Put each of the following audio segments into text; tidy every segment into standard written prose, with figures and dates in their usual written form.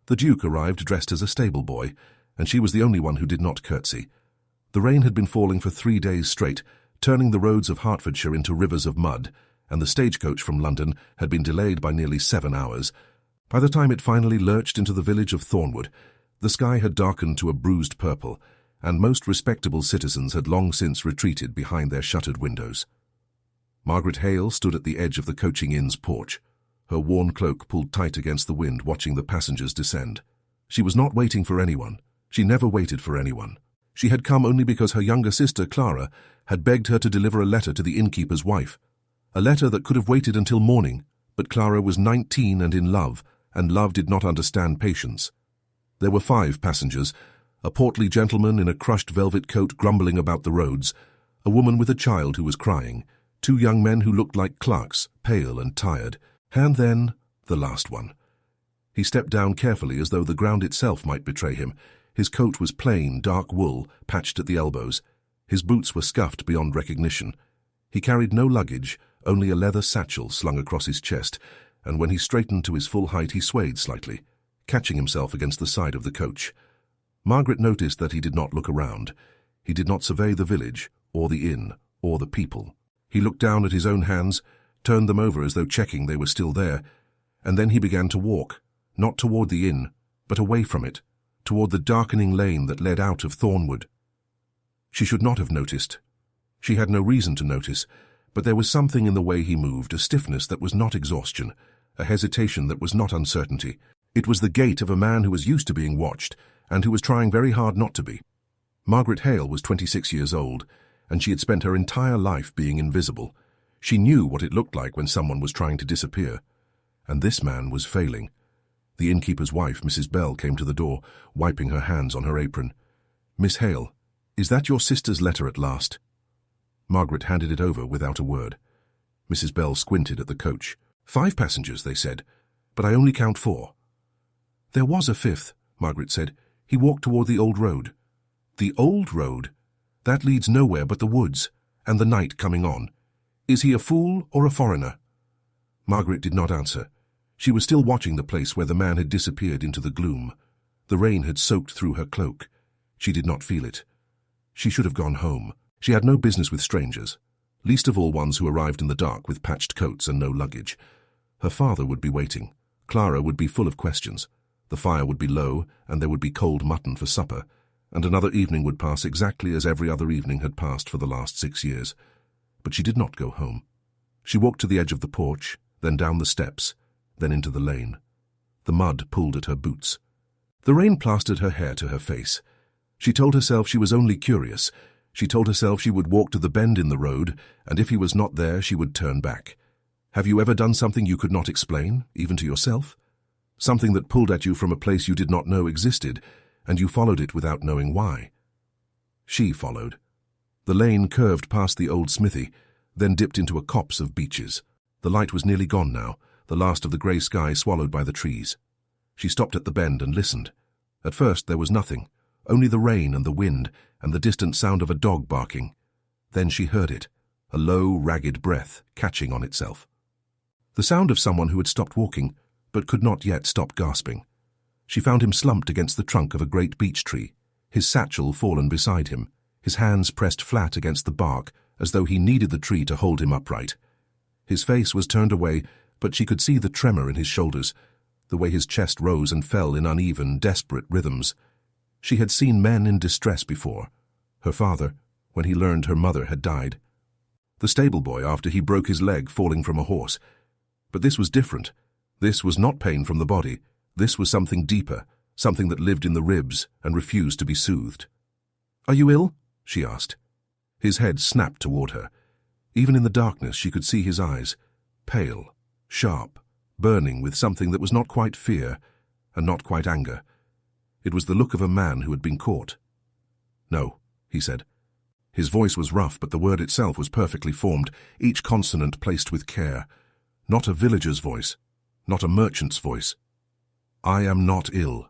The Duke arrived dressed as a stable boy, and she was the only one who did not curtsy. The rain had been falling for 3 days straight, turning the roads of Hertfordshire into rivers of mud, and the stagecoach from London had been delayed by nearly 7 hours. By the time it finally lurched into the village of Thornwood, the sky had darkened to a bruised purple, and most respectable citizens had long since retreated behind their shuttered windows. Margaret Hale stood at the edge of the coaching inn's porch, her worn cloak pulled tight against the wind, watching the passengers descend. She was not waiting for anyone. She never waited for anyone. She had come only because her younger sister, Clara, had begged her to deliver a letter to the innkeeper's wife. A letter that could have waited until morning, but Clara was 19 and in love, and love did not understand patience. There were 5 passengers, a portly gentleman in a crushed velvet coat grumbling about the roads, a woman with a child who was crying, 2 young men who looked like clerks, pale and tired, and then the last one. He stepped down carefully as though the ground itself might betray him. His coat was plain, dark wool, patched at the elbows. His boots were scuffed beyond recognition. He carried no luggage, only a leather satchel slung across his chest, and when he straightened to his full height he swayed slightly, catching himself against the side of the coach. Margaret noticed that he did not look around. He did not survey the village, or the inn, or the people. He looked down at his own hands, turned them over as though checking they were still there, and then he began to walk, not toward the inn, but away from it, toward the darkening lane that led out of Thornwood. She should not have noticed. She had no reason to notice, but there was something in the way he moved, a stiffness that was not exhaustion, a hesitation that was not uncertainty. It was the gait of a man who was used to being watched, and who was trying very hard not to be. Margaret Hale was 26 years old, and she had spent her entire life being invisible. She knew what it looked like when someone was trying to disappear. And this man was failing. The innkeeper's wife, Mrs. Bell, came to the door, wiping her hands on her apron. "Miss Hale, is that your sister's letter at last?" Margaret handed it over without a word. Mrs. Bell squinted at the coach. 5 passengers, they said, but I only count 4. "There was a 5th, Margaret said. "He walked toward the old road." "The old road? That leads nowhere but the woods, and the night coming on. Is he a fool or a foreigner?" Margaret did not answer. She was still watching the place where the man had disappeared into the gloom. The rain had soaked through her cloak. She did not feel it. She should have gone home. She had no business with strangers, least of all ones who arrived in the dark with patched coats and no luggage. Her father would be waiting. Clara would be full of questions. The fire would be low, and there would be cold mutton for supper, and another evening would pass exactly as every other evening had passed for the last 6 years. But she did not go home. She walked to the edge of the porch, then down the steps, then into the lane. The mud pulled at her boots. The rain plastered her hair to her face. She told herself she was only curious. She told herself she would walk to the bend in the road, and if he was not there, she would turn back. Have you ever done something you could not explain, even to yourself? Something that pulled at you from a place you did not know existed, and you followed it without knowing why. She followed. The lane curved past the old smithy, then dipped into a copse of beeches. The light was nearly gone now, the last of the grey sky swallowed by the trees. She stopped at the bend and listened. At first there was nothing, only the rain and the wind and the distant sound of a dog barking. Then she heard it, a low, ragged breath catching on itself. The sound of someone who had stopped walking, but could not yet stop gasping. She found him slumped against the trunk of a great beech tree, his satchel fallen beside him, his hands pressed flat against the bark as though he needed the tree to hold him upright. His face was turned away, but she could see the tremor in his shoulders, the way his chest rose and fell in uneven, desperate rhythms. She had seen men in distress before. Her father, when he learned her mother had died. The stable boy after he broke his leg falling from a horse. But this was different. This was not pain from the body. This was something deeper, something that lived in the ribs and refused to be soothed. "Are you ill?" she asked. His head snapped toward her. Even in the darkness she could see his eyes, pale, sharp, burning with something that was not quite fear and not quite anger. It was the look of a man who had been caught. "No," he said. His voice was rough, but the word itself was perfectly formed, each consonant placed with care. Not a villager's voice, not a merchant's voice. "I am not ill.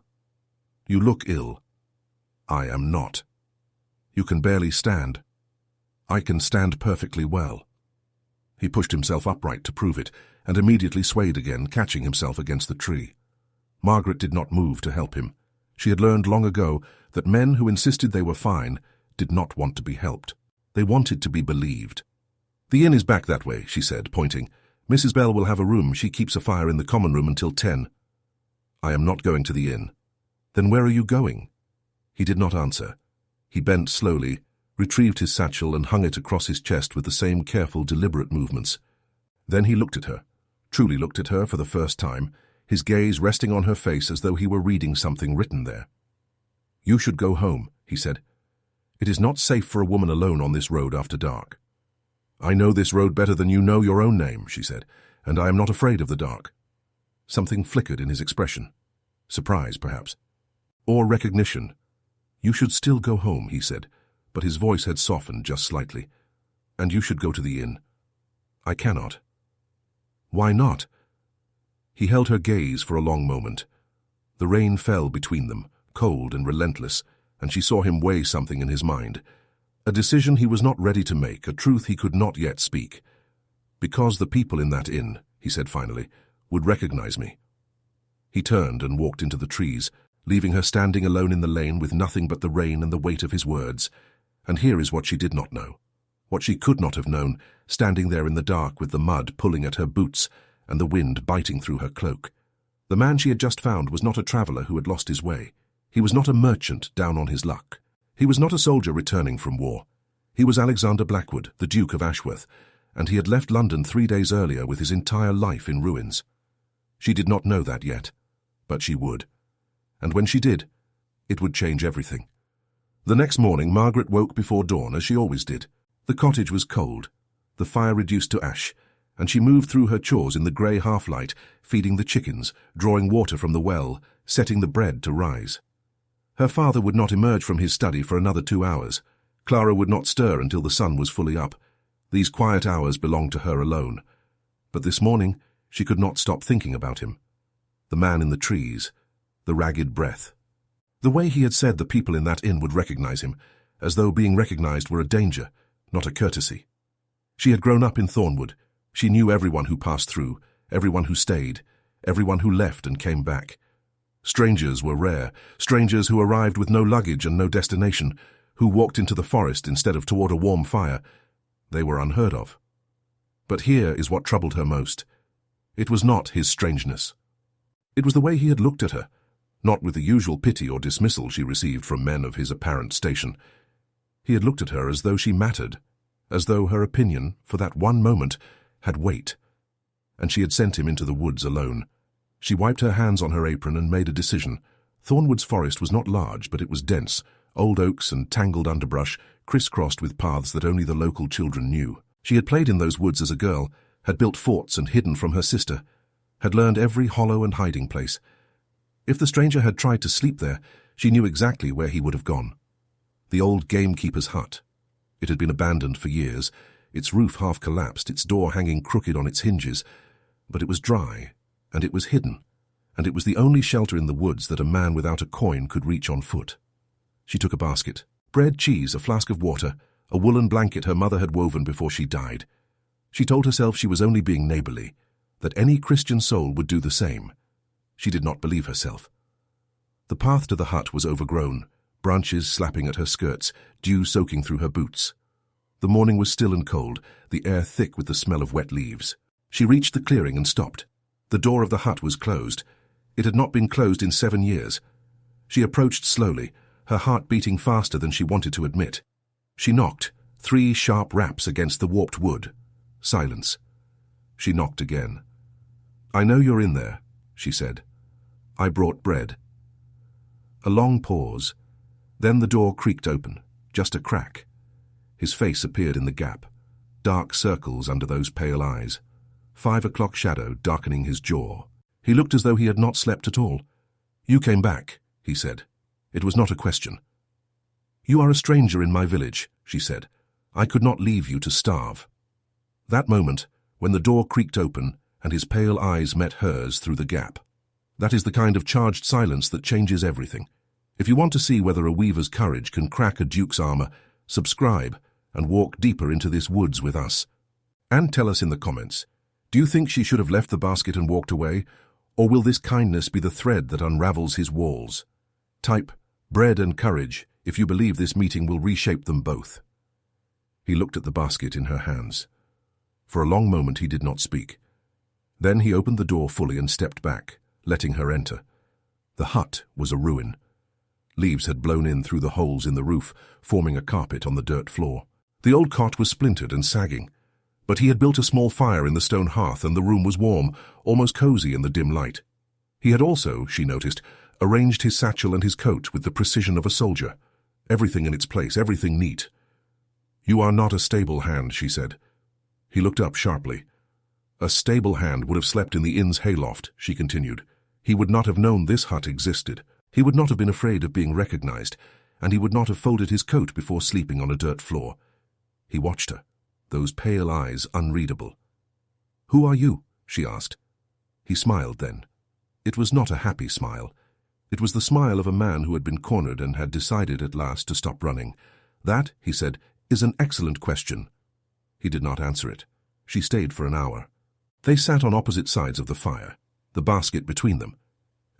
You look ill. I am not. You can barely stand. I can stand perfectly well." He pushed himself upright to prove it, and immediately swayed again, catching himself against the tree. Margaret did not move to help him. She had learned long ago that men who insisted they were fine did not want to be helped. They wanted to be believed. "The inn is back that way," she said, pointing. "Mrs. Bell will have a room. She keeps a fire in the common room until 10. "I am not going to the inn." "Then where are you going?" He did not answer. He bent slowly, retrieved his satchel and hung it across his chest with the same careful, deliberate movements. Then he looked at her, truly looked at her for the first time, his gaze resting on her face as though he were reading something written there. "You should go home," he said. "It is not safe for a woman alone on this road after dark." "I know this road better than you know your own name," she said, "and I am not afraid of the dark." Something flickered in his expression. Surprise, perhaps. Or recognition. "You should still go home," he said, but his voice had softened just slightly. "And you should go to the inn." "I cannot." "Why not?" He held her gaze for a long moment. The rain fell between them, cold and relentless, and she saw him weigh something in his mind. A decision he was not ready to make, a truth he could not yet speak. "Because the people in that inn," he said finally, "would recognize me." He turned and walked into the trees, leaving her standing alone in the lane with nothing but the rain and the weight of his words. And here is what she did not know, what she could not have known, standing there in the dark with the mud pulling at her boots and the wind biting through her cloak. The man she had just found was not a traveller who had lost his way. He was not a merchant down on his luck. He was not a soldier returning from war. He was Alexander Blackwood, the Duke of Ashworth, and he had left London 3 days earlier with his entire life in ruins. She did not know that yet, but she would. And when she did, it would change everything. The next morning, Margaret woke before dawn, as she always did. The cottage was cold, the fire reduced to ash, and she moved through her chores in the grey half-light, feeding the chickens, drawing water from the well, setting the bread to rise. Her father would not emerge from his study for another 2 hours. Clara would not stir until the sun was fully up. These quiet hours belonged to her alone. But this morning, she could not stop thinking about him. The man in the trees, the ragged breath. The way he had said the people in that inn would recognize him, as though being recognized were a danger, not a courtesy. She had grown up in Thornwood. She knew everyone who passed through, everyone who stayed, everyone who left and came back. Strangers were rare, strangers who arrived with no luggage and no destination, who walked into the forest instead of toward a warm fire. They were unheard of. But here is what troubled her most. It was not his strangeness. It was the way he had looked at her, not with the usual pity or dismissal she received from men of his apparent station. He had looked at her as though she mattered, as though her opinion, for that one moment, had weight. And she had sent him into the woods alone. She wiped her hands on her apron and made a decision. Thornwood's forest was not large, but it was dense. Old oaks and tangled underbrush, crisscrossed with paths that only the local children knew. She had played in those woods as a girl, had built forts and hidden from her sister, had learned every hollow and hiding place. If the stranger had tried to sleep there, she knew exactly where he would have gone. The old gamekeeper's hut. It had been abandoned for years, its roof half collapsed, its door hanging crooked on its hinges, but it was dry, and it was hidden, and it was the only shelter in the woods that a man without a coin could reach on foot. She took a basket, bread, cheese, a flask of water, a woolen blanket her mother had woven before she died. She told herself she was only being neighbourly, that any Christian soul would do the same. She did not believe herself. The path to the hut was overgrown, branches slapping at her skirts, dew soaking through her boots. The morning was still and cold, the air thick with the smell of wet leaves. She reached the clearing and stopped. The door of the hut was closed. It had not been closed in 7 years. She approached slowly, her heart beating faster than she wanted to admit. She knocked, 3 sharp raps against the warped wood. Silence. She knocked again. "I know you're in there," she said. "I brought bread." A long pause. Then the door creaked open, just a crack. His face appeared in the gap, dark circles under those pale eyes, 5 o'clock shadow darkening his jaw. He looked as though he had not slept at all. "You came back," he said. It was not a question. "You are a stranger in my village," she said. "I could not leave you to starve." That moment, when the door creaked open and his pale eyes met hers through the gap. That is the kind of charged silence that changes everything. If you want to see whether a weaver's courage can crack a duke's armor, subscribe and walk deeper into this woods with us. And tell us in the comments, do you think she should have left the basket and walked away, Or will this kindness be the thread that unravels his walls? Type, bread and courage, if you believe this meeting will reshape them both. He looked at the basket in her hands. For a long moment he did not speak. Then he opened the door fully and stepped back, letting her enter. The hut was a ruin. Leaves had blown in through the holes in the roof, forming a carpet on the dirt floor. The old cot was splintered and sagging, but he had built a small fire in the stone hearth and the room was warm, almost cozy in the dim light. He had also, she noticed, arranged his satchel and his coat with the precision of a soldier. Everything in its place, everything neat. "You are not a stable hand," she said. He looked up sharply. "A stable hand would have slept in the inn's hayloft," she continued. "He would not have known this hut existed. He would not have been afraid of being recognized, and he would not have folded his coat before sleeping on a dirt floor." He watched her, those pale eyes unreadable. "Who are you?" she asked. He smiled then. It was not a happy smile. It was the smile of a man who had been cornered and had decided at last to stop running. "That," he said, "is an excellent question." He did not answer it. She stayed for an hour. They sat on opposite sides of the fire, the basket between them,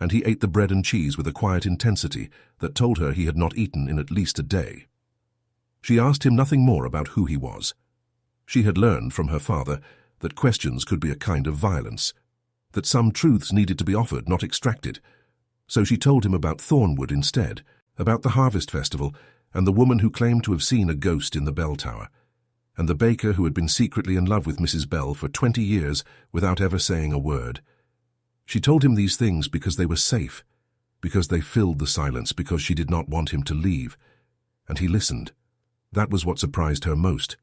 and he ate the bread and cheese with a quiet intensity that told her he had not eaten in at least a day. She asked him nothing more about who he was. She had learned from her father that questions could be a kind of violence, that some truths needed to be offered, not extracted. So she told him about Thornwood instead, about the harvest festival, and the woman who claimed to have seen a ghost in the bell tower, and the baker who had been secretly in love with Mrs. Bell for 20 years without ever saying a word. She told him these things because they were safe, because they filled the silence, because she did not want him to leave. And he listened. That was what surprised her most.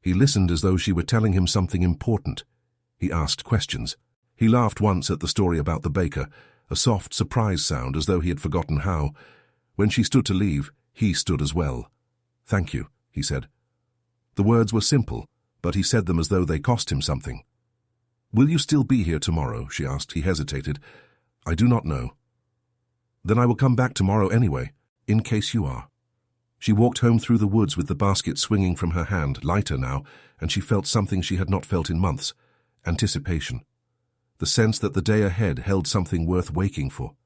He listened as though she were telling him something important. He asked questions. He laughed once at the story about the baker, a soft surprise sound as though he had forgotten how. When she stood to leave, he stood as well. "Thank you," he said. The words were simple, but he said them as though they cost him something. "Will you still be here tomorrow?" she asked. He hesitated. "I do not know." "Then I will come back tomorrow anyway, in case you are." She walked home through the woods with the basket swinging from her hand, lighter now, and she felt something she had not felt in months: anticipation. The sense that the day ahead held something worth waking for.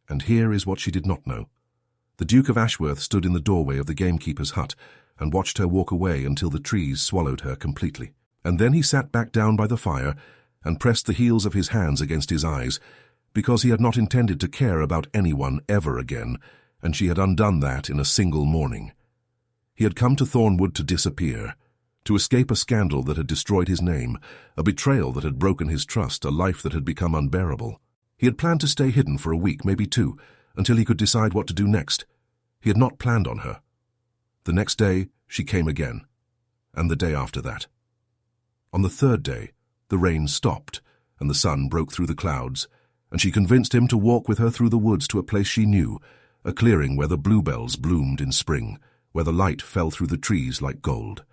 And here is what she did not know. The Duke of Ashworth stood in the doorway of the gamekeeper's hut and watched her walk away until the trees swallowed her completely. And then he sat back down by the fire and pressed the heels of his hands against his eyes, because he had not intended to care about anyone ever again, and she had undone that in a single morning. He had come to Thornwood to disappear, to escape a scandal that had destroyed his name, a betrayal that had broken his trust, a life that had become unbearable. He had planned to stay hidden for a week, maybe two, until he could decide what to do next. He had not planned on her. The next day, she came again, and the day after that. On the third day, the rain stopped, and the sun broke through the clouds, and she convinced him to walk with her through the woods to a place she knew, a clearing where the bluebells bloomed in spring, where the light fell through the trees like gold.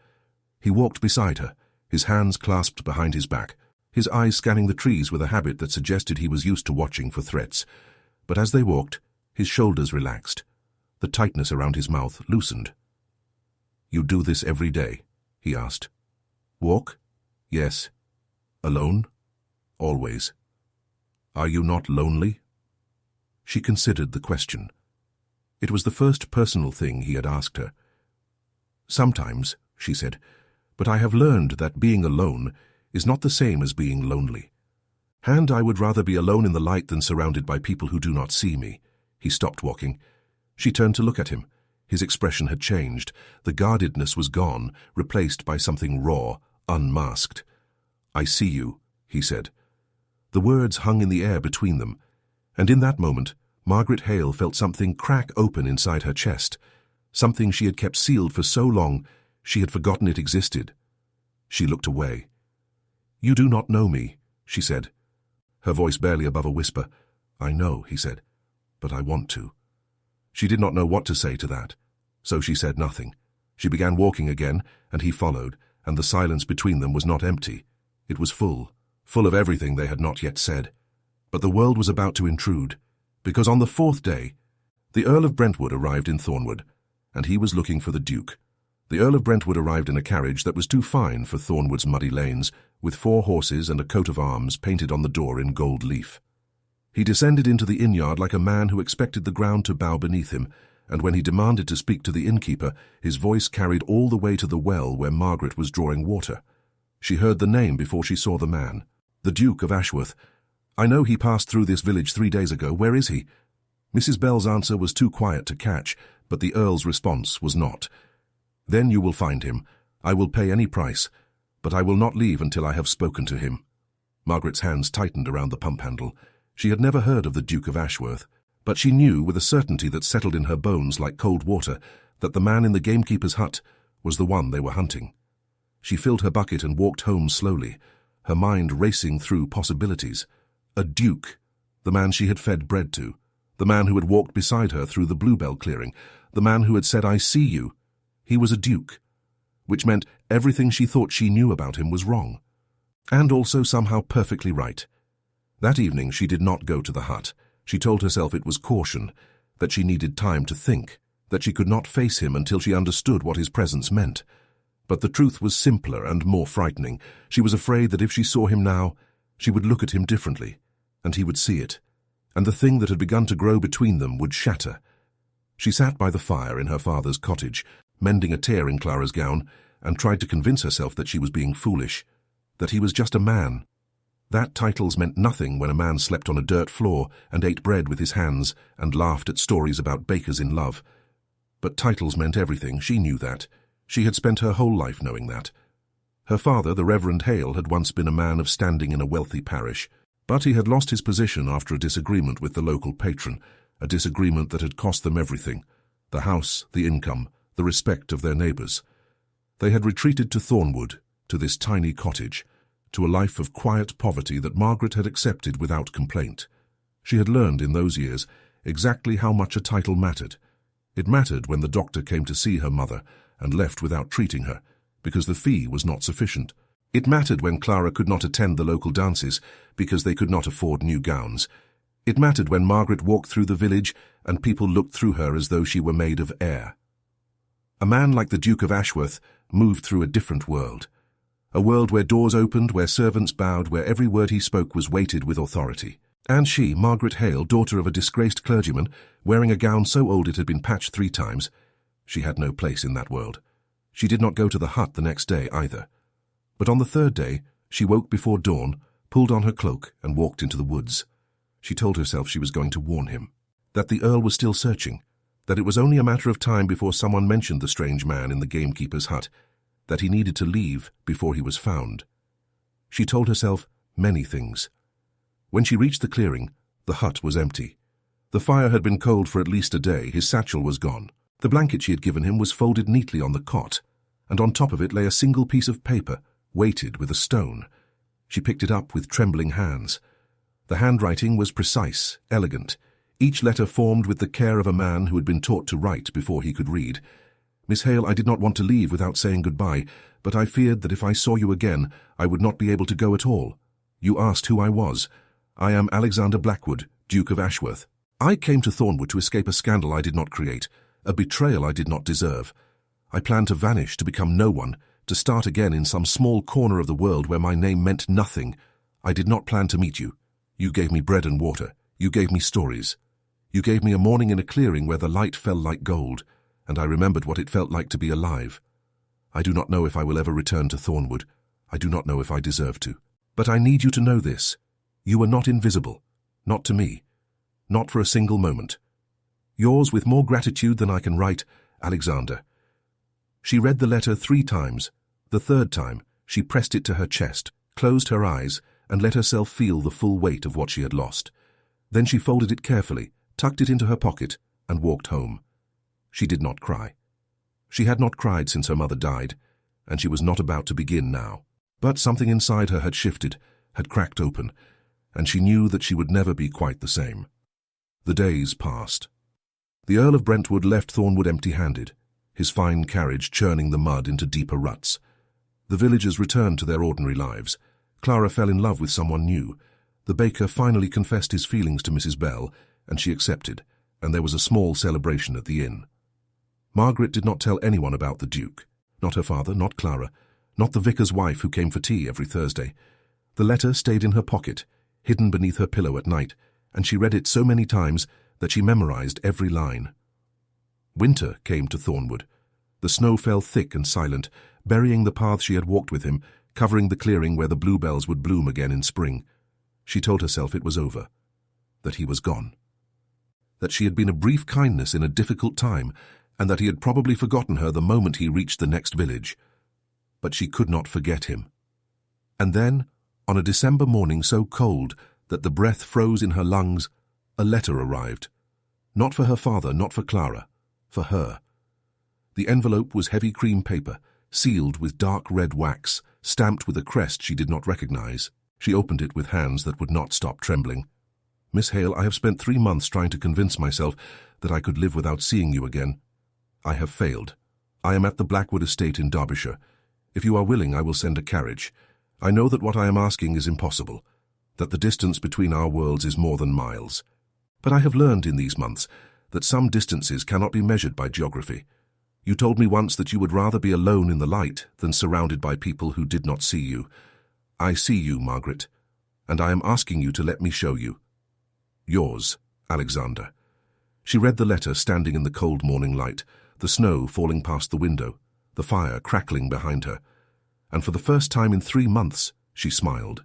He walked beside her, his hands clasped behind his back, his eyes scanning the trees with a habit that suggested he was used to watching for threats. But as they walked, his shoulders relaxed. The tightness around his mouth loosened. "You do this every day?" he asked. "Walk?" "Yes." "Alone?" "Always." "Are you not lonely?" She considered the question. It was the first personal thing he had asked her. "Sometimes," she said, "but I have learned that being alone is not the same as being lonely. And I would rather be alone in the light than surrounded by people who do not see me." He stopped walking. She turned to look at him. His expression had changed. The guardedness was gone, replaced by something raw, unmasked. "I see you," he said. The words hung in the air between them, and in that moment, Margaret Hale felt something crack open inside her chest, something she had kept sealed for so long she had forgotten it existed. She looked away. "You do not know me," she said, her voice barely above a whisper. "I know," he said, "but I want to." She did not know what to say to that, so she said nothing. She began walking again, and he followed, and the silence between them was not empty. It was full of everything they had not yet said. But the world was about to intrude, because on the fourth day, the Earl of Brentwood arrived in Thornwood, and he was looking for the Duke. The Earl of Brentwood arrived in a carriage that was too fine for Thornwood's muddy lanes, with 4 horses and a coat of arms painted on the door in gold leaf. He descended into the inn-yard like a man who expected the ground to bow beneath him, and when he demanded to speak to the innkeeper, his voice carried all the way to the well where Margaret was drawing water. She heard the name before she saw the man. The Duke of Ashworth. "I know he passed through this village 3 days ago. Where is he?" Mrs. Bell's answer was too quiet to catch, but the Earl's response was not. "Then you will find him. I will pay any price, but I will not leave until I have spoken to him." Margaret's hands tightened around the pump handle. She had never heard of the Duke of Ashworth, but she knew with a certainty that settled in her bones like cold water that the man in the gamekeeper's hut was the one they were hunting. She filled her bucket and walked home slowly, her mind racing through possibilities. A duke, the man she had fed bread to, the man who had walked beside her through the bluebell clearing, the man who had said, "I see you." He was a duke, which meant everything she thought she knew about him was wrong, and also somehow perfectly right. That evening she did not go to the hut. She told herself it was caution, that she needed time to think, that she could not face him until she understood what his presence meant. But the truth was simpler and more frightening. She was afraid that if she saw him now, she would look at him differently, and he would see it, and the thing that had begun to grow between them would shatter. She sat by the fire in her father's cottage, mending a tear in Clara's gown, and tried to convince herself that she was being foolish, that he was just a man. That titles meant nothing when a man slept on a dirt floor and ate bread with his hands and laughed at stories about bakers in love. But titles meant everything. She knew that. She had spent her whole life knowing that. Her father, the Reverend Hale, had once been a man of standing in a wealthy parish, but he had lost his position after a disagreement with the local patron, a disagreement that had cost them everything: the house, the income, the respect of their neighbours. They had retreated to Thornwood, to this tiny cottage, to a life of quiet poverty that Margaret had accepted without complaint. She had learned in those years exactly how much a title mattered. It mattered when the doctor came to see her mother and left without treating her, because the fee was not sufficient. It mattered when Clara could not attend the local dances because they could not afford new gowns. It mattered when Margaret walked through the village and people looked through her as though she were made of air. A man like the Duke of Ashworth moved through a different world. A world where doors opened, where servants bowed, where every word he spoke was weighted with authority. And she, Margaret Hale, daughter of a disgraced clergyman, wearing a gown so old it had been patched 3 times, she had no place in that world. She did not go to the hut the next day either. But on the 3rd day, she woke before dawn, pulled on her cloak, and walked into the woods. She told herself she was going to warn him, that the Earl was still searching, that it was only a matter of time before someone mentioned the strange man in the gamekeeper's hut, that he needed to leave before he was found. She told herself many things. When she reached the clearing, the hut was empty. The fire had been cold for at least a day. His satchel was gone. The blanket she had given him was folded neatly on the cot, and on top of it lay a single piece of paper, weighted with a stone. She picked it up with trembling hands. The handwriting was precise, elegant, each letter formed with the care of a man who had been taught to write before he could read. "Miss Hale, I did not want to leave without saying goodbye, but I feared that if I saw you again, I would not be able to go at all. You asked who I was. I am Alexander Blackwood, Duke of Ashworth. I came to Thornwood to escape a scandal I did not create, a betrayal I did not deserve. I planned to vanish, to become no one, to start again in some small corner of the world where my name meant nothing. I did not plan to meet you. You gave me bread and water. You gave me stories. You gave me a morning in a clearing where the light fell like gold, and I remembered what it felt like to be alive. I do not know if I will ever return to Thornwood. I do not know if I deserve to. But I need you to know this. You are not invisible. Not to me. Not for a single moment. Yours with more gratitude than I can write, Alexander." She read the letter 3 times. The 3rd time, she pressed it to her chest, closed her eyes, and let herself feel the full weight of what she had lost. Then she folded it carefully, tucked it into her pocket, and walked home. She did not cry. She had not cried since her mother died, and she was not about to begin now. But something inside her had shifted, had cracked open, and she knew that she would never be quite the same. The days passed. The Earl of Brentwood left Thornwood empty-handed, his fine carriage churning the mud into deeper ruts. The villagers returned to their ordinary lives. Clara fell in love with someone new. The baker finally confessed his feelings to Mrs. Bell, and she accepted, and there was a small celebration at the inn. Margaret did not tell anyone about the Duke, not her father, not Clara, not the vicar's wife who came for tea every Thursday. The letter stayed in her pocket, hidden beneath her pillow at night, and she read it so many times that she memorized every line. Winter came to Thornwood. The snow fell thick and silent, burying the path she had walked with him, covering the clearing where the bluebells would bloom again in spring. She told herself it was over, that he was gone, that she had been a brief kindness in a difficult time, and that he had probably forgotten her the moment he reached the next village. But she could not forget him. And then, on a December morning so cold that the breath froze in her lungs, a letter arrived. Not for her father, not for Clara, for her. The envelope was heavy cream paper, sealed with dark red wax, stamped with a crest she did not recognize. She opened it with hands that would not stop trembling. "Miss Hale, I have spent 3 months trying to convince myself that I could live without seeing you again. I have failed. I am at the Blackwood estate in Derbyshire. If you are willing, I will send a carriage. I know that what I am asking is impossible, that the distance between our worlds is more than miles. But I have learned in these months that some distances cannot be measured by geography. You told me once that you would rather be alone in the light than surrounded by people who did not see you. I see you, Margaret, and I am asking you to let me show you. Yours, Alexander." She read the letter standing in the cold morning light, the snow falling past the window, the fire crackling behind her, and for the first time in 3 months, she smiled.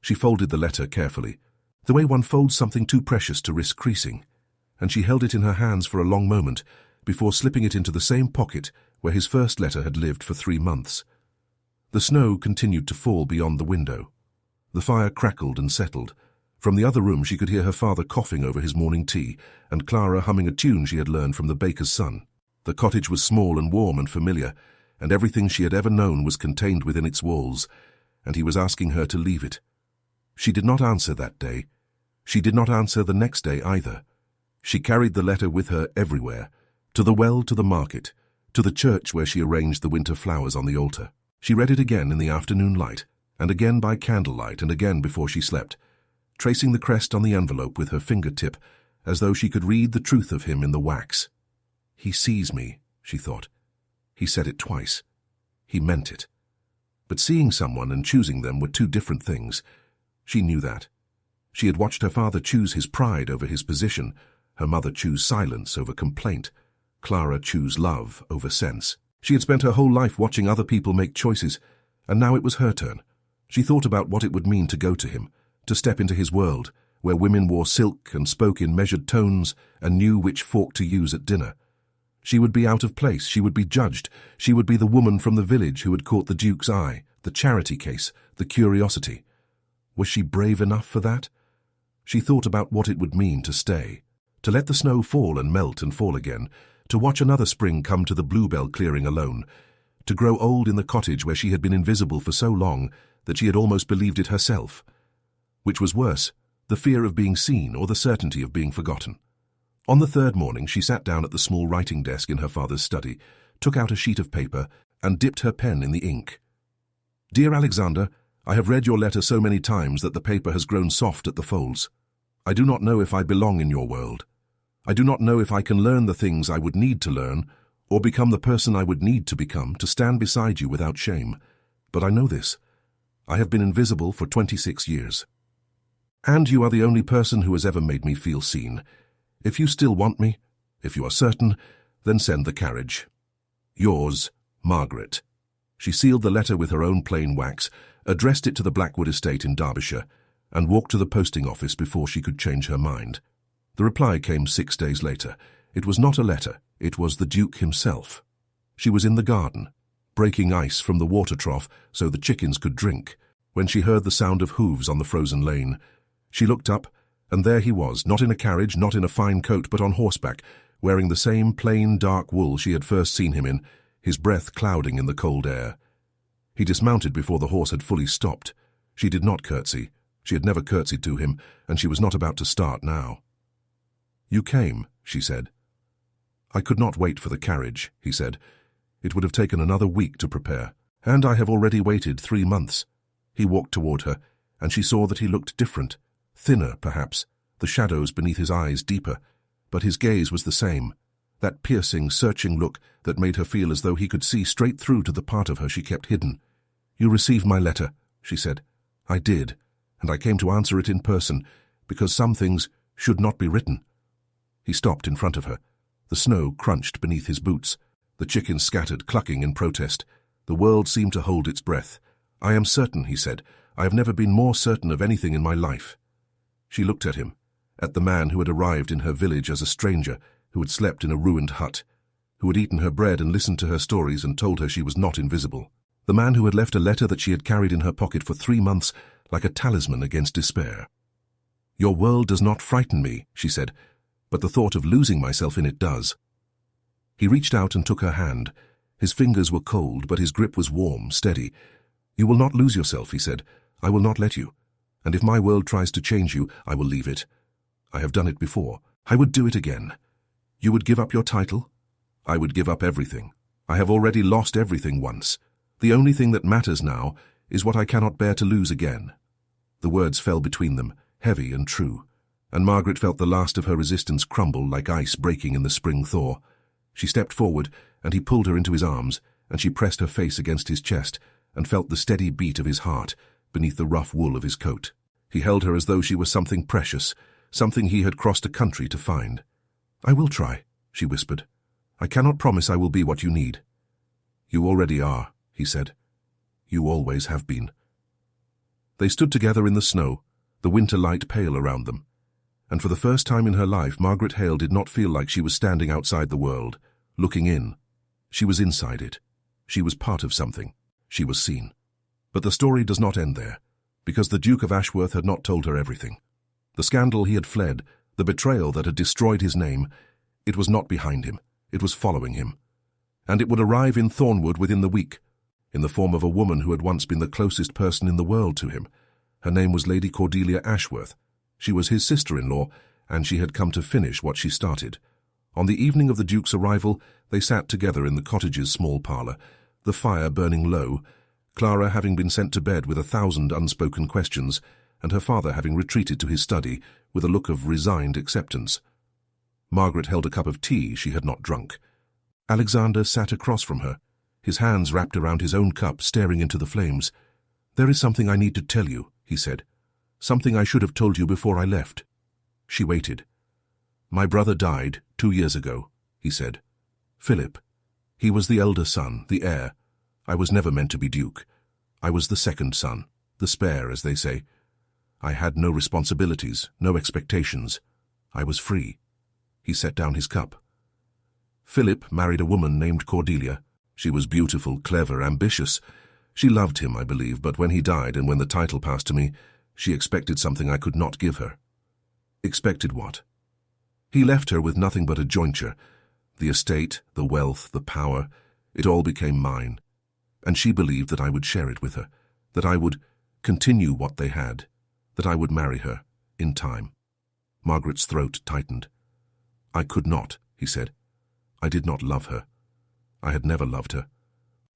She folded the letter carefully, the way one folds something too precious to risk creasing, and she held it in her hands for a long moment before slipping it into the same pocket where his first letter had lived for 3 months. The snow continued to fall beyond the window. The fire crackled and settled. From the other room she could hear her father coughing over his morning tea, and Clara humming a tune she had learned from the baker's son. The cottage was small and warm and familiar, and everything she had ever known was contained within its walls, and he was asking her to leave it. She did not answer that day. She did not answer the next day either. She carried the letter with her everywhere, to the well, to the market, to the church where she arranged the winter flowers on the altar. She read it again in the afternoon light, and again by candlelight, and again before she slept, tracing the crest on the envelope with her fingertip, as though she could read the truth of him in the wax. "He sees me," she thought. He said it twice. He meant it. But seeing someone and choosing them were two different things. She knew that. She had watched her father choose his pride over his position, her mother choose silence over complaint, Clara choose love over sense. She had spent her whole life watching other people make choices, and now it was her turn. She thought about what it would mean to go to him, to step into his world, where women wore silk and spoke in measured tones and knew which fork to use at dinner. She would be out of place, she would be judged, she would be the woman from the village who had caught the Duke's eye, the charity case, the curiosity. Was she brave enough for that? She thought about what it would mean to stay, to let the snow fall and melt and fall again, to watch another spring come to the bluebell clearing alone, to grow old in the cottage where she had been invisible for so long that she had almost believed it herself. Which was worse, the fear of being seen or the certainty of being forgotten. On the third morning she sat down at the small writing desk in her father's study, took out a sheet of paper, and dipped her pen in the ink. "Dear Alexander, I have read your letter so many times that the paper has grown soft at the folds. I do not know if I belong in your world. I do not know if I can learn the things I would need to learn, or become the person I would need to become to stand beside you without shame. But I know this. I have been invisible for 26 years. And you are the only person who has ever made me feel seen. If you still want me, if you are certain, then send the carriage. Yours, Margaret." She sealed the letter with her own plain wax, addressed it to the Blackwood estate in Derbyshire, and walked to the posting office before she could change her mind. The reply came 6 days later. It was not a letter, it was the Duke himself. She was in the garden, breaking ice from the water trough so the chickens could drink, when she heard the sound of hooves on the frozen lane. She looked up, and there he was, not in a carriage, not in a fine coat, but on horseback, wearing the same plain dark wool she had first seen him in, his breath clouding in the cold air. He dismounted before the horse had fully stopped. She did not curtsy. She had never curtsied to him, and she was not about to start now. "You came," she said. "I could not wait for the carriage," he said. "It would have taken another week to prepare, and I have already waited 3 months." He walked toward her, and she saw that he looked different, thinner, perhaps, the shadows beneath his eyes deeper, but his gaze was the same, that piercing, searching look that made her feel as though he could see straight through to the part of her she kept hidden. "You received my letter," she said. "I did, and I came to answer it in person, because some things should not be written. He stopped in front of her. The snow crunched beneath his boots. The chickens scattered, clucking in protest. The world seemed to hold its breath. "I am certain," he said. "I have never been more certain of anything in my life." She looked at him, at the man who had arrived in her village as a stranger, who had slept in a ruined hut, who had eaten her bread and listened to her stories and told her she was not invisible. The man who had left a letter that she had carried in her pocket for 3 months like a talisman against despair. "Your world does not frighten me," she said, "but the thought of losing myself in it does." He reached out and took her hand. His fingers were cold, but his grip was warm, steady. "You will not lose yourself," he said. "I will not let you. And if my world tries to change you, I will leave it. I have done it before. I would do it again. You would give up your title? I would give up everything. I have already lost everything once. The only thing that matters now is what I cannot bear to lose again." The words fell between them, heavy and true, and Margaret felt the last of her resistance crumble like ice breaking in the spring thaw. She stepped forward, and he pulled her into his arms, and she pressed her face against his chest and felt the steady beat of his heart beneath the rough wool of his coat. He held her as though she were something precious, something he had crossed a country to find. "I will try," she whispered. "I cannot promise I will be what you need." "You already are," he said. "You always have been." They stood together in the snow, the winter light pale around them. And for the first time in her life, Margaret Hale did not feel like she was standing outside the world, looking in. She was inside it. She was part of something. She was seen. But the story does not end there, because the Duke of Ashworth had not told her everything. The scandal he had fled, the betrayal that had destroyed his name, it was not behind him, it was following him. And it would arrive in Thornwood within the week, in the form of a woman who had once been the closest person in the world to him. Her name was Lady Cordelia Ashworth. She was his sister-in-law, and she had come to finish what she started. On the evening of the Duke's arrival, they sat together in the cottage's small parlour, the fire burning low, Clara having been sent to bed with 1,000 unspoken questions, and her father having retreated to his study with a look of resigned acceptance. Margaret held a cup of tea she had not drunk. Alexander sat across from her, his hands wrapped around his own cup, staring into the flames. "There is something I need to tell you," he said. "Something I should have told you before I left." She waited. "My brother died 2 years ago," he said. "Philip. He was the elder son, the heir. I was never meant to be duke. I was the second son, the spare, as they say. I had no responsibilities, no expectations. I was free." He set down his cup. "Philip married a woman named Cordelia. She was beautiful, clever, ambitious. She loved him, I believe, but when he died and when the title passed to me, she expected something I could not give her." "Expected what?" "He left her with nothing but a jointure. The estate, the wealth, the power, it all became mine. And she believed that I would share it with her, that I would continue what they had, that I would marry her, in time." Margaret's throat tightened. "I could not," he said. "I did not love her. I had never loved her.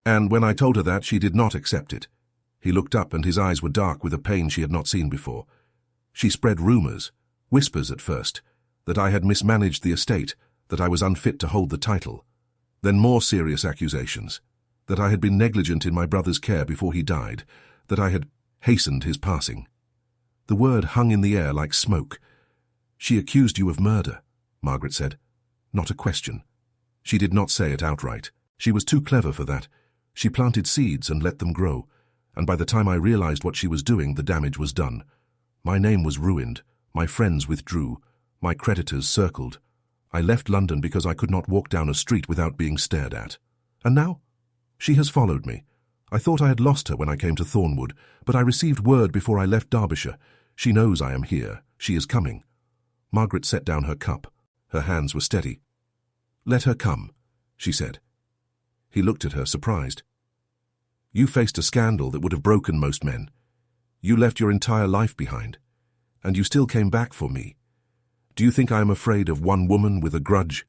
And when I told her that, she did not accept it." He looked up and his eyes were dark with a pain she had not seen before. "She spread rumors, whispers at first, that I had mismanaged the estate, that I was unfit to hold the title. Then more serious accusations, that I had been negligent in my brother's care before he died, that I had hastened his passing." The word hung in the air like smoke. "She accused you of murder," Margaret said. Not a question. She did not say it outright. She was too clever for that. She planted seeds and let them grow, and by the time I realized what she was doing, the damage was done. My name was ruined, my friends withdrew, my creditors circled. I left London because I could not walk down a street without being stared at. And now? She has followed me. I thought I had lost her when I came to Thornwood, but I received word before I left Derbyshire. She knows I am here. She is coming." Margaret set down her cup. Her hands were steady. "Let her come," she said. He looked at her, surprised. "You faced a scandal that would have broken most men. You left your entire life behind, and you still came back for me. Do you think I am afraid of one woman with a grudge?"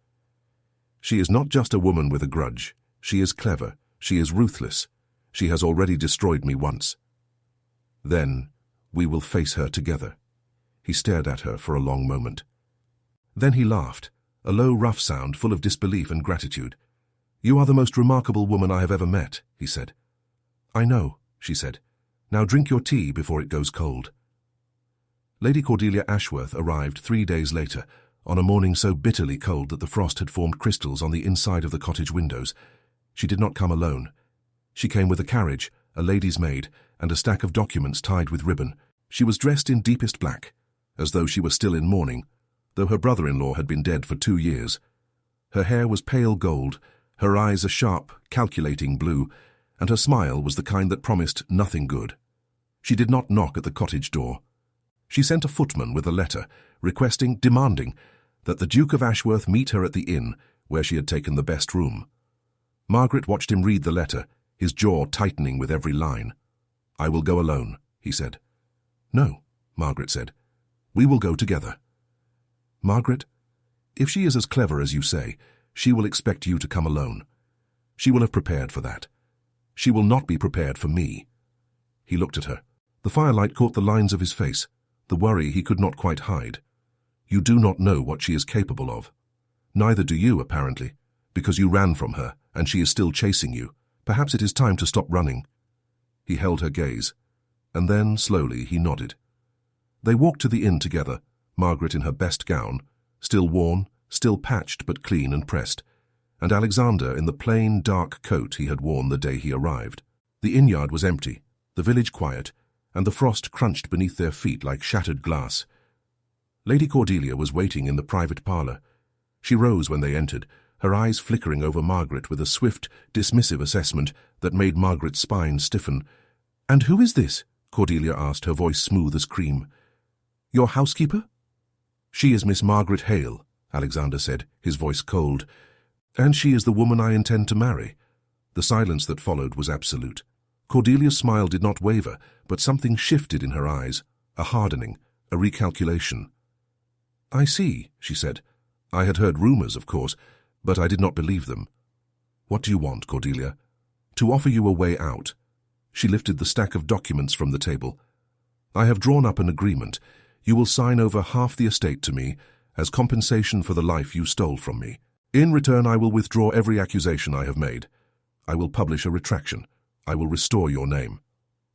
"She is not just a woman with a grudge. She is clever. She is ruthless. She has already destroyed me once." "Then we will face her together." He stared at her for a long moment. Then he laughed, a low, rough sound full of disbelief and gratitude. "You are the most remarkable woman I have ever met," he said. "I know," she said. "Now drink your tea before it goes cold." Lady Cordelia Ashworth arrived 3 days later, on a morning so bitterly cold that the frost had formed crystals on the inside of the cottage windows. She did not come alone. She came with a carriage, a lady's maid, and a stack of documents tied with ribbon. She was dressed in deepest black, as though she were still in mourning, though her brother-in-law had been dead for 2 years. Her hair was pale gold, her eyes a sharp, calculating blue, and her smile was the kind that promised nothing good. She did not knock at the cottage door. She sent a footman with a letter, demanding that the Duke of Ashworth meet her at the inn, where she had taken the best room. Margaret watched him read the letter, his jaw tightening with every line. "I will go alone," he said. "No," Margaret said. "We will go together." "Margaret, if she is as clever as you say, she will expect you to come alone. She will have prepared for that. She will not be prepared for me." He looked at her. The firelight caught the lines of his face, the worry he could not quite hide. "You do not know what she is capable of. Neither do you, apparently, because you ran from her, and she is still chasing you. Perhaps it is time to stop running." He held her gaze, and then, slowly, he nodded. They walked to the inn together, Margaret in her best gown, still worn, still patched but clean and pressed, and Alexander in the plain, dark coat he had worn the day he arrived. The inn-yard was empty, the village quiet, and the frost crunched beneath their feet like shattered glass. Lady Cordelia was waiting in the private parlour. She rose when they entered, her eyes flickering over Margaret with a swift, dismissive assessment that made Margaret's spine stiffen. "And who is this?" Cordelia asked, her voice smooth as cream. "Your housekeeper?" "She is Miss Margaret Hale," Alexander said, his voice cold. "And she is the woman I intend to marry." The silence that followed was absolute. Cordelia's smile did not waver, but something shifted in her eyes, a hardening, a recalculation. "I see," she said. "I had heard rumours, of course, but I did not believe them. What do you want, Cordelia?" "To offer you a way out." She lifted the stack of documents from the table. "I have drawn up an agreement. You will sign over half the estate to me as compensation for the life you stole from me. In return, I will withdraw every accusation I have made. I will publish a retraction. I will restore your name.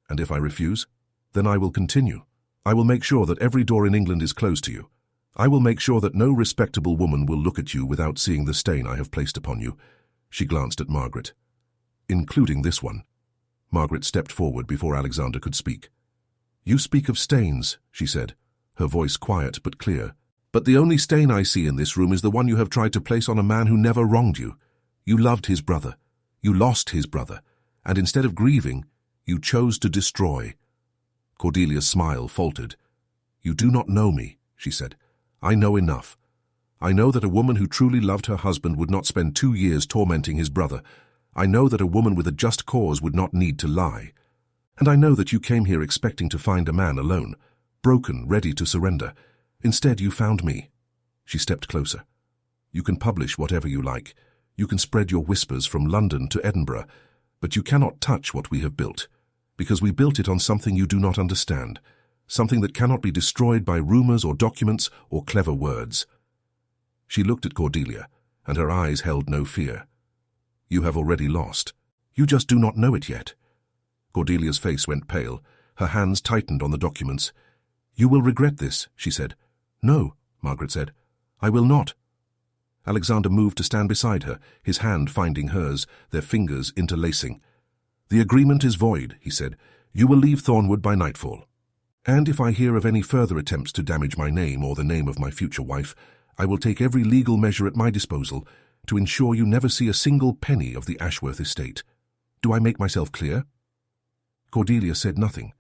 And if I refuse, then I will continue. I will make sure that every door in England is closed to you. I will make sure that no respectable woman will look at you without seeing the stain I have placed upon you." She glanced at Margaret. "Including this one." Margaret stepped forward before Alexander could speak. "You speak of stains," she said, her voice quiet but clear. "But the only stain I see in this room is the one you have tried to place on a man who never wronged you. You loved his brother. You lost his brother. And instead of grieving, you chose to destroy." Cordelia's smile faltered. "You do not know me," she said. "I know enough. I know that a woman who truly loved her husband would not spend 2 years tormenting his brother. I know that a woman with a just cause would not need to lie. And I know that you came here expecting to find a man alone, broken, ready to surrender. Instead, you found me." She stepped closer. "You can publish whatever you like. You can spread your whispers from London to Edinburgh, but you cannot touch what we have built, because we built it on something you do not understand, something that cannot be destroyed by rumours or documents or clever words." She looked at Cordelia, and her eyes held no fear. "You have already lost. You just do not know it yet." Cordelia's face went pale. Her hands tightened on the documents. "You will regret this," she said. "No," Margaret said. "I will not." Alexander moved to stand beside her, his hand finding hers, their fingers interlacing. "The agreement is void," he said. "You will leave Thornwood by nightfall. And if I hear of any further attempts to damage my name or the name of my future wife, I will take every legal measure at my disposal to ensure you never see a single penny of the Ashworth estate. Do I make myself clear?" Cordelia said nothing.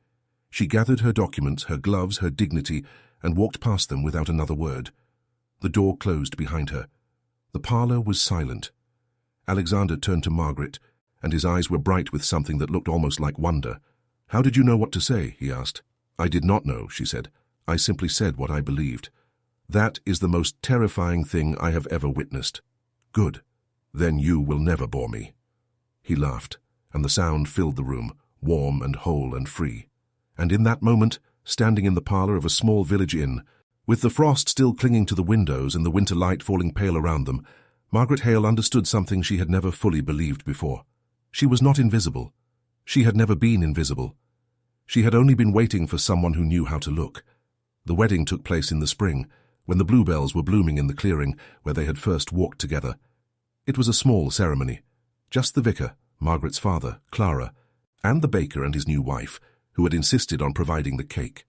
She gathered her documents, her gloves, her dignity, and walked past them without another word. The door closed behind her. The parlour was silent. Alexander turned to Margaret, and his eyes were bright with something that looked almost like wonder. "How did you know what to say?" he asked. "I did not know," she said. "I simply said what I believed. That is the most terrifying thing I have ever witnessed." "Good. Then you will never bore me." He laughed, and the sound filled the room, warm and whole and free. And in that moment, standing in the parlour of a small village inn, with the frost still clinging to the windows and the winter light falling pale around them, Margaret Hale understood something she had never fully believed before. She was not invisible. She had never been invisible. She had only been waiting for someone who knew how to look. The wedding took place in the spring, when the bluebells were blooming in the clearing where they had first walked together. It was a small ceremony. Just the vicar, Margaret's father, Clara, and the baker and his new wife, who had insisted on providing the cake.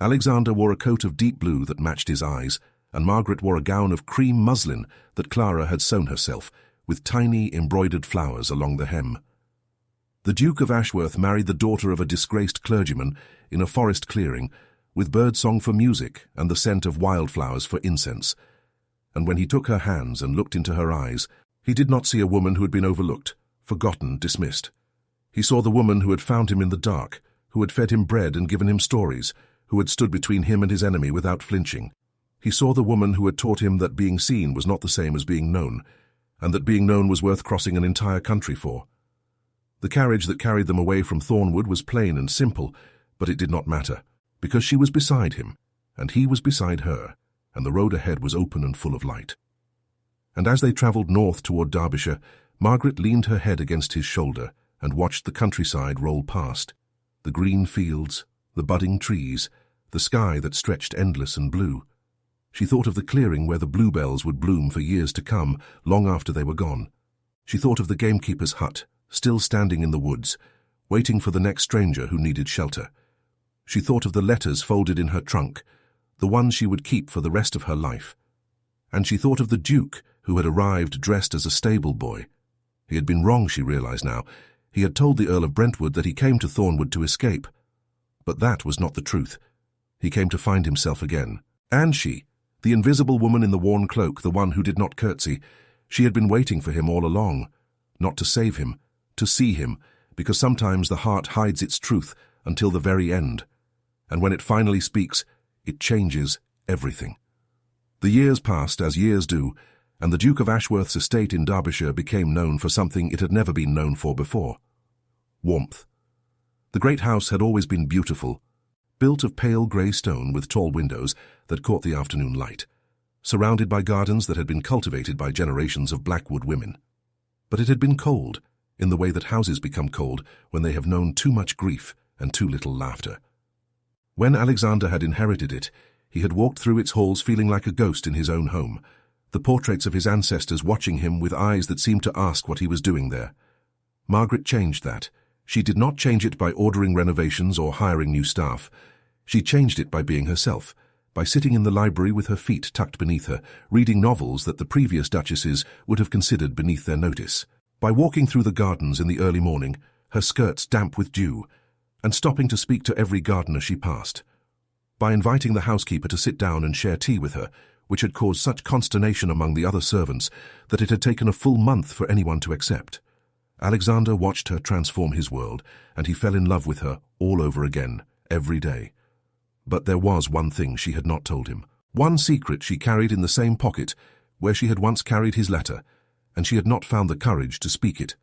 Alexander wore a coat of deep blue that matched his eyes, and Margaret wore a gown of cream muslin that Clara had sewn herself, with tiny embroidered flowers along the hem. The Duke of Ashworth married the daughter of a disgraced clergyman in a forest clearing, with birdsong for music and the scent of wildflowers for incense. And when he took her hands and looked into her eyes, he did not see a woman who had been overlooked, forgotten, dismissed. He saw the woman who had found him in the dark, who had fed him bread and given him stories, who had stood between him and his enemy without flinching. He saw the woman who had taught him that being seen was not the same as being known, and that being known was worth crossing an entire country for. The carriage that carried them away from Thornwood was plain and simple, but it did not matter, because she was beside him, and he was beside her, and the road ahead was open and full of light. And as they travelled north toward Derbyshire, Margaret leaned her head against his shoulder and watched the countryside roll past, the green fields, the budding trees, the sky that stretched endless and blue. She thought of the clearing where the bluebells would bloom for years to come, long after they were gone. She thought of the gamekeeper's hut, still standing in the woods, waiting for the next stranger who needed shelter. She thought of the letters folded in her trunk, the ones she would keep for the rest of her life. And she thought of the Duke, who had arrived dressed as a stable boy. He had been wrong, she realized now. He had told the Earl of Brentwood that he came to Thornwood to escape. But that was not the truth. He came to find himself again. And she, the invisible woman in the worn cloak, the one who did not curtsy, she had been waiting for him all along. Not to save him, to see him, because sometimes the heart hides its truth until the very end. And when it finally speaks, it changes everything. The years passed, as years do, and the Duke of Ashworth's estate in Derbyshire became known for something it had never been known for before: warmth. The great house had always been beautiful, built of pale grey stone with tall windows that caught the afternoon light, surrounded by gardens that had been cultivated by generations of Blackwood women. But it had been cold, in the way that houses become cold when they have known too much grief and too little laughter. When Alexander had inherited it, he had walked through its halls feeling like a ghost in his own home, the portraits of his ancestors watching him with eyes that seemed to ask what he was doing there. Margaret changed that. She did not change it by ordering renovations or hiring new staff. She changed it by being herself, by sitting in the library with her feet tucked beneath her, reading novels that the previous duchesses would have considered beneath their notice, by walking through the gardens in the early morning, her skirts damp with dew, and stopping to speak to every gardener she passed, by inviting the housekeeper to sit down and share tea with her, which had caused such consternation among the other servants that it had taken a full month for anyone to accept. Alexander watched her transform his world, and he fell in love with her all over again, every day. But there was one thing she had not told him, one secret she carried in the same pocket where she had once carried his letter, and she had not found the courage to speak it.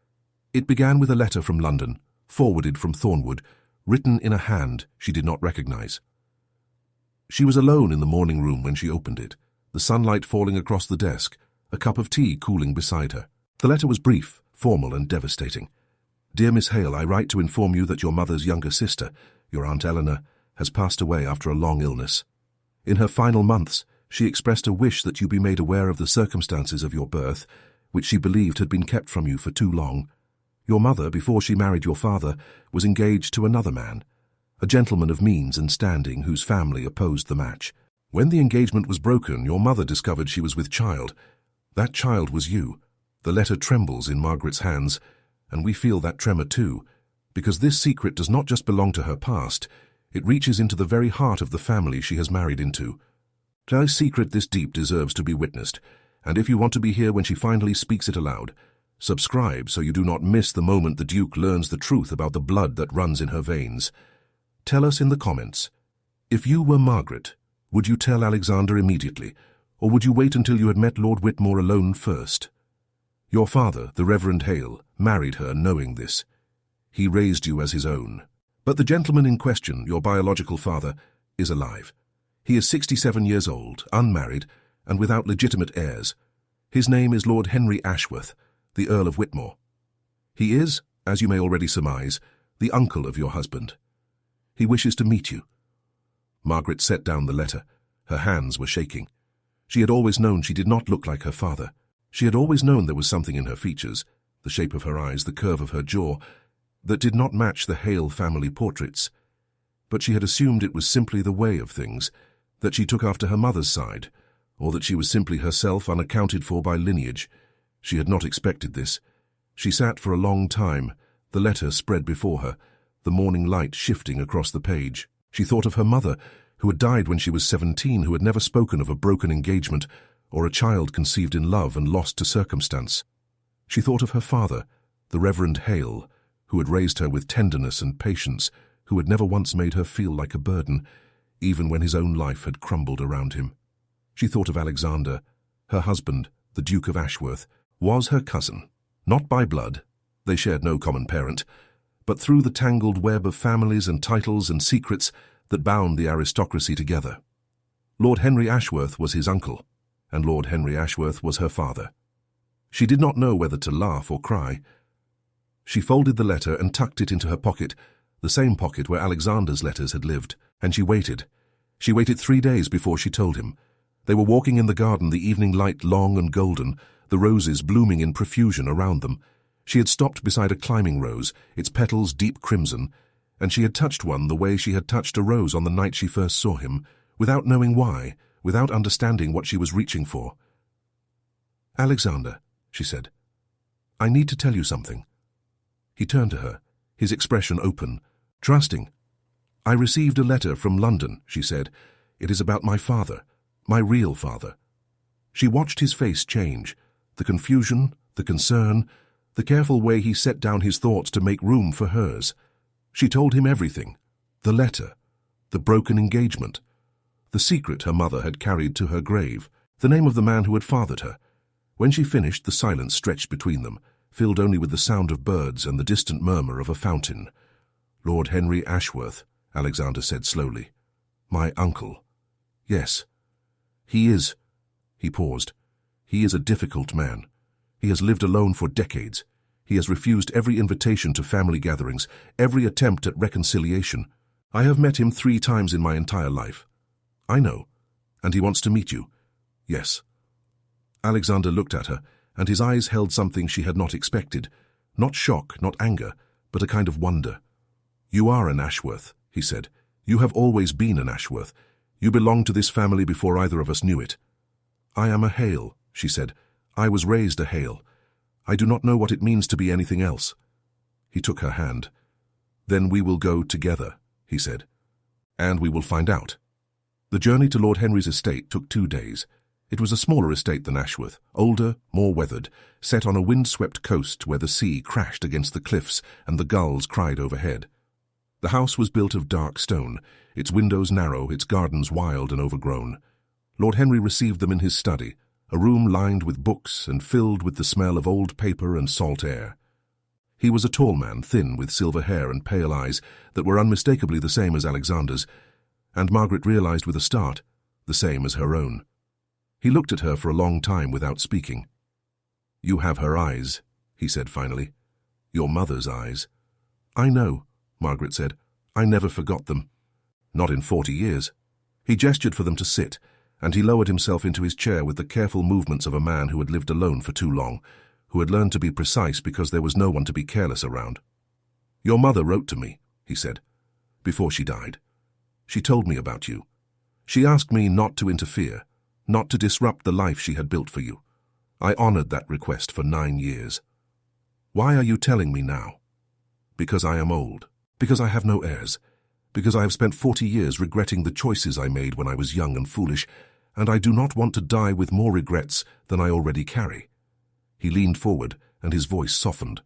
It began with a letter from London, forwarded from Thornwood, written in a hand she did not recognize. She was alone in the morning room when she opened it, the sunlight falling across the desk, a cup of tea cooling beside her. The letter was brief, formal and devastating. Dear Miss Hale, I write to inform you that your mother's younger sister, your Aunt Eleanor, has passed away after a long illness. In her final months, she expressed a wish that you be made aware of the circumstances of your birth, which she believed had been kept from you for too long. Your mother, before she married your father, was engaged to another man, a gentleman of means and standing whose family opposed the match. When the engagement was broken, your mother discovered she was with child. That child was you. The letter trembles in Margaret's hands, and we feel that tremor too, because this secret does not just belong to her past, it reaches into the very heart of the family she has married into. A secret this deep deserves to be witnessed, and if you want to be here when she finally speaks it aloud, subscribe so you do not miss the moment the Duke learns the truth about the blood that runs in her veins. Tell us in the comments, if you were Margaret, would you tell Alexander immediately, or would you wait until you had met Lord Whitmore alone first? Your father, the Reverend Hale, married her knowing this. He raised you as his own. But the gentleman in question, your biological father, is alive. He is 67 years old, unmarried, and without legitimate heirs. His name is Lord Henry Ashworth, the Earl of Whitmore. He is, as you may already surmise, the uncle of your husband. He wishes to meet you. Margaret set down the letter. Her hands were shaking. She had always known she did not look like her father. She had always known there was something in her features, the shape of her eyes, the curve of her jaw, that did not match the Hale family portraits. But she had assumed it was simply the way of things, that she took after her mother's side, or that she was simply herself unaccounted for by lineage. She had not expected this. She sat for a long time, the letter spread before her, the morning light shifting across the page. She thought of her mother, who had died when she was 17, who had never spoken of a broken engagement or a child conceived in love and lost to circumstance. She thought of her father, the Reverend Hale, who had raised her with tenderness and patience, who had never once made her feel like a burden, even when his own life had crumbled around him. She thought of Alexander. Her husband, the Duke of Ashworth, was her cousin, not by blood. They shared no common parent, but through the tangled web of families and titles and secrets that bound the aristocracy together. Lord Henry Ashworth was his uncle, and Lord Henry Ashworth was her father. She did not know whether to laugh or cry. She folded the letter and tucked it into her pocket, the same pocket where Alexander's letters had lived, and she waited. She waited 3 days before she told him. They were walking in the garden, the evening light long and golden, the roses blooming in profusion around them. She had stopped beside a climbing rose, its petals deep crimson, and she had touched one the way she had touched a rose on the night she first saw him, without knowing why, without understanding what she was reaching for. "Alexander," she said, "I need to tell you something." He turned to her, his expression open, trusting. "I received a letter from London," she said. "It is about my father, my real father." She watched his face change, the confusion, the concern, the careful way he set down his thoughts to make room for hers. She told him everything, the letter, the broken engagement, the secret her mother had carried to her grave, the name of the man who had fathered her. When she finished, the silence stretched between them, filled only with the sound of birds and the distant murmur of a fountain. "Lord Henry Ashworth," Alexander said slowly. "My uncle." "Yes. He is—" He paused. "He is a difficult man. He has lived alone for decades. He has refused every invitation to family gatherings, every attempt at reconciliation. I have met him 3 times in my entire life." "I know. And he wants to meet you." "Yes." Alexander looked at her, and his eyes held something she had not expected. Not shock, not anger, but a kind of wonder. "You are an Ashworth," he said. "You have always been an Ashworth. You belong to this family before either of us knew it." "I am a Hale," she said. "I was raised a Hale. I do not know what it means to be anything else." He took her hand. "Then we will go together," he said. "And we will find out." The journey to Lord Henry's estate took 2 days. It was a smaller estate than Ashworth, older, more weathered, set on a wind-swept coast where the sea crashed against the cliffs and the gulls cried overhead. The house was built of dark stone, its windows narrow, its gardens wild and overgrown. Lord Henry received them in his study, a room lined with books and filled with the smell of old paper and salt air. He was a tall man, thin, with silver hair and pale eyes that were unmistakably the same as Alexander's, and Margaret realized with a start, the same as her own. He looked at her for a long time without speaking. "You have her eyes," he said finally. "Your mother's eyes." "I know," Margaret said. "I never forgot them. Not in 40 years. He gestured for them to sit, and he lowered himself into his chair with the careful movements of a man who had lived alone for too long, who had learned to be precise because there was no one to be careless around. "Your mother wrote to me," he said, "before she died. She told me about you. She asked me not to interfere, not to disrupt the life she had built for you. I honored that request for 9 years. Why are you telling me now? Because I am old, because I have no heirs, because I have spent 40 years regretting the choices I made when I was young and foolish, and I do not want to die with more regrets than I already carry." He leaned forward, and his voice softened.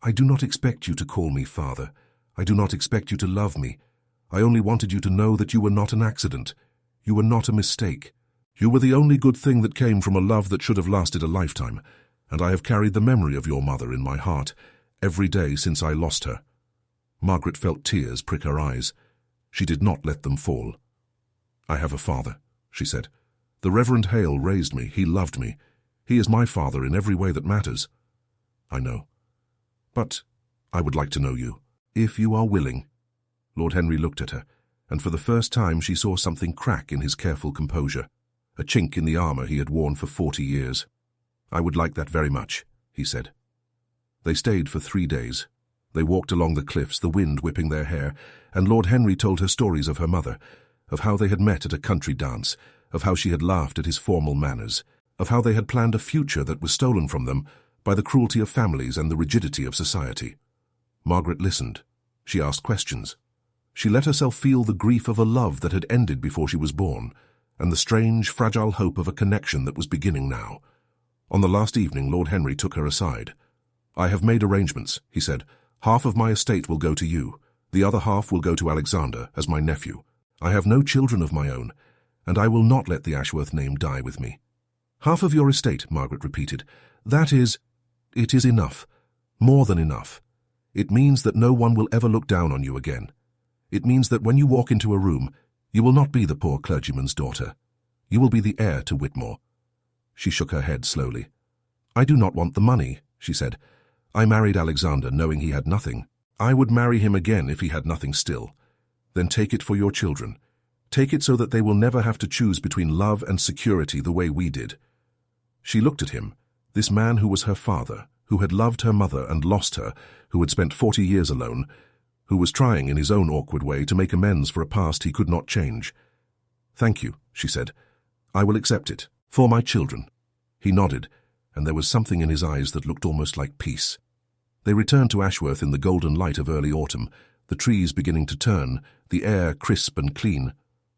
"I do not expect you to call me father. I do not expect you to love me. I only wanted you to know that you were not an accident. You were not a mistake. You were the only good thing that came from a love that should have lasted a lifetime, and I have carried the memory of your mother in my heart every day since I lost her." Margaret felt tears prick her eyes. She did not let them fall. "I have a father," she said. "The Reverend Hale raised me. He loved me. He is my father in every way that matters." "I know. But I would like to know you, if you are willing." Lord Henry looked at her, and for the first time she saw something crack in his careful composure, a chink in the armor he had worn for 40 years. "I would like that very much," he said. They stayed for 3 days. They walked along the cliffs, the wind whipping their hair, and Lord Henry told her stories of her mother, of how they had met at a country dance, of how she had laughed at his formal manners, of how they had planned a future that was stolen from them by the cruelty of families and the rigidity of society. Margaret listened. She asked questions. She let herself feel the grief of a love that had ended before she was born, and the strange, fragile hope of a connection that was beginning now. On the last evening, Lord Henry took her aside. "I have made arrangements," he said. "Half of my estate will go to you. The other half will go to Alexander as my nephew. I have no children of my own, and I will not let the Ashworth name die with me." "Half of your estate," Margaret repeated. It is enough. More than enough. It means that no one will ever look down on you again. It means that when you walk into a room, you will not be the poor clergyman's daughter. You will be the heir to Whitmore." She shook her head slowly. "I do not want the money," she said. "I married Alexander knowing he had nothing. I would marry him again if he had nothing still. Then take it for your children. Take it so that they will never have to choose between love and security the way we did." She looked at him, this man who was her father, who had loved her mother and lost her, who had spent 40 years alone, who was trying in his own awkward way to make amends for a past he could not change. "Thank you," she said. "I will accept it. For my children." He nodded, and there was something in his eyes that looked almost like peace. They returned to Ashworth in the golden light of early autumn, the trees beginning to turn, the air crisp and clean.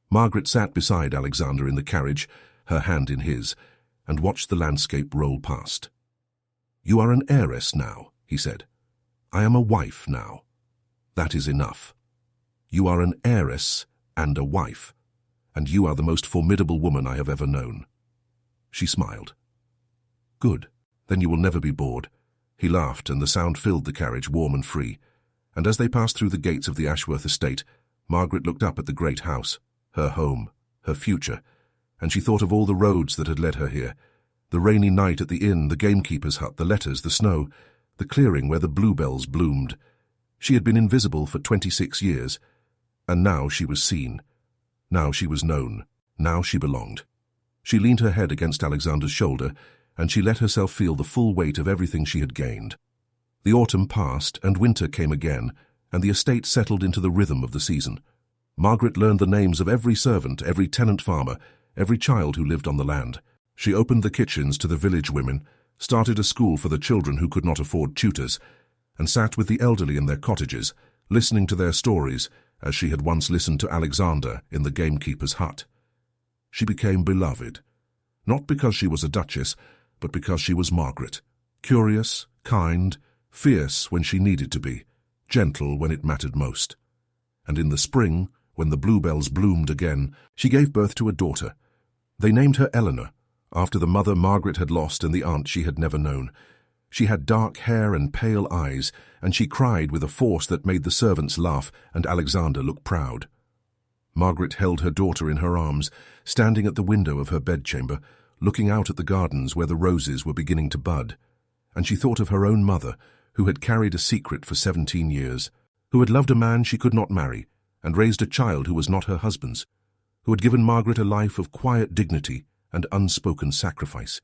Margaret sat beside Alexander in the carriage, her hand in his, and watched the landscape roll past. "You are an heiress now," he said. "I am a wife now. That is enough. You are an heiress and a wife, and you are the most formidable woman I have ever known." She smiled. "Good. Then you will never be bored." He laughed, and the sound filled the carriage, warm and free. And as they passed through the gates of the Ashworth estate, Margaret looked up at the great house, her home, her future, and she thought of all the roads that had led her here, the rainy night at the inn, the gamekeeper's hut, the letters, the snow, the clearing where the bluebells bloomed. She had been invisible for 26 years, and now she was seen. Now she was known. Now she belonged. She leaned her head against Alexander's shoulder, and she let herself feel the full weight of everything she had gained. The autumn passed, and winter came again, and the estate settled into the rhythm of the season. Margaret learned the names of every servant, every tenant farmer, every child who lived on the land. She opened the kitchens to the village women, started a school for the children who could not afford tutors, and sat with the elderly in their cottages, listening to their stories as she had once listened to Alexander in the gamekeeper's hut. She became beloved, not because she was a duchess, but because she was Margaret, curious, kind, fierce when she needed to be, gentle when it mattered most. And in the spring, when the bluebells bloomed again, she gave birth to a daughter. They named her Eleanor, after the mother Margaret had lost and the aunt she had never known. She had dark hair and pale eyes, and she cried with a force that made the servants laugh and Alexander look proud. Margaret held her daughter in her arms, standing at the window of her bedchamber, looking out at the gardens where the roses were beginning to bud, and she thought of her own mother, who had carried a secret for 17 years, who had loved a man she could not marry, and raised a child who was not her husband's, who had given Margaret a life of quiet dignity and unspoken sacrifice.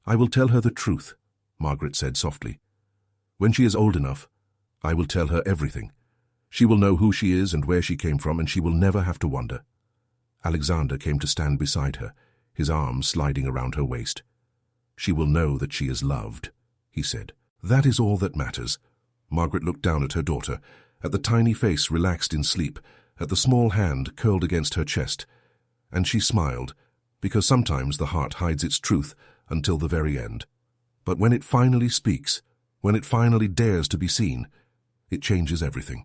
"I will tell her the truth," Margaret said softly. "When she is old enough, I will tell her everything. She will know who she is and where she came from, and she will never have to wonder." Alexander came to stand beside her, his arms sliding around her waist. "She will know that she is loved," he said. "That is all that matters." Margaret looked down at her daughter, at the tiny face relaxed in sleep, at the small hand curled against her chest, and she smiled, because sometimes the heart hides its truth until the very end. But when it finally speaks, when it finally dares to be seen, it changes everything.